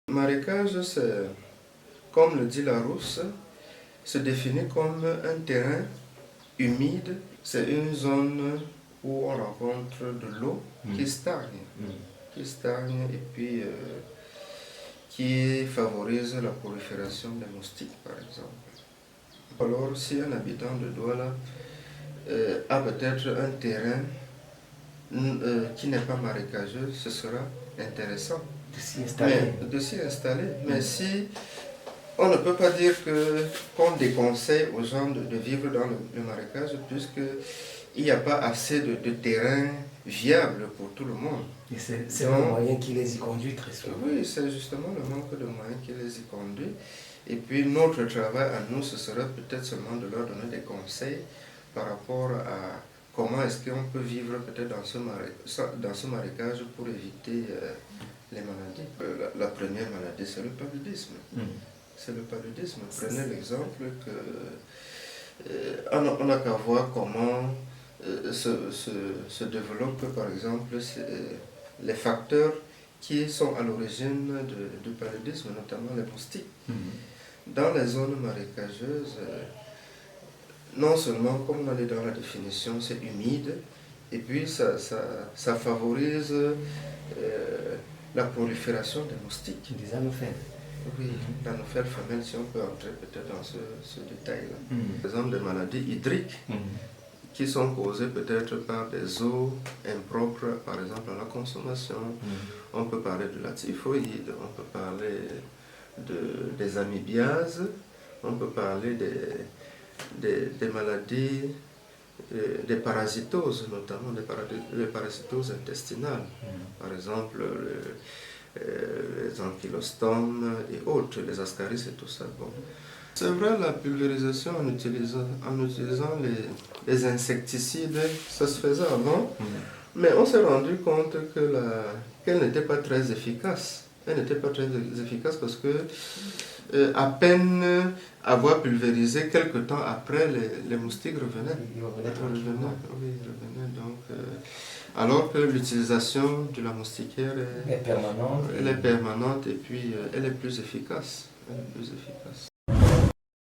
Marécage, c'est, comme le dit Larousse, se définit comme un terrain humide. C'est une zone où on rencontre de l'eau qui stagne et puis qui favorise la prolifération des moustiques, par exemple. Alors, si un habitant de Douala a peut-être un terrain qui n'est pas marécageux, ce sera intéressant de s'y installer. Mais si on ne peut pas dire qu'on déconseille aux gens de vivre dans le marécage, puisqu'il n'y a pas assez de terrain viable pour tout le monde. Et c'est le moyen qui les y conduit très souvent. Oui, c'est justement le manque de moyens qui les y conduit. Et puis notre travail à nous, ce sera peut-être seulement de leur donner des conseils par rapport à comment est-ce qu'on peut vivre peut-être dans ce marécage pour éviter les maladies. La première maladie, c'est le paludisme. C'est le paludisme. Prenez l'exemple on n'a qu'à voir comment se développent, par exemple, les facteurs qui sont à l'origine du paludisme, notamment les moustiques. Dans les zones marécageuses, non seulement, comme on a dit dans la définition, c'est humide, et puis ça favorise la prolifération des moustiques. Des anophèles. Oui, l'anophèle femelle, si on peut entrer peut-être dans ce détail-là. Par exemple, des maladies hydriques qui sont causées peut-être par des eaux impropres, par exemple à la consommation. On peut parler de la typhoïde, on peut parler des amibiases, on peut parler des maladies, des parasitoses, notamment des parasitoses intestinales. Par exemple, les ankylostomes et autres, les ascaris et tout ça. Bon. C'est vrai, la pulvérisation en utilisant les insecticides, ça se faisait avant, mais on s'est rendu compte qu'elle n'était pas très efficace. Elle n'était pas très efficace parce que à peine avoir pulvérisé, quelque temps après, les moustiques revenaient. Ils revenaient. Oui, ils revenaient. Donc, alors que l'utilisation de la moustiquaire est permanente. Elle est permanente et puis elle est plus efficace.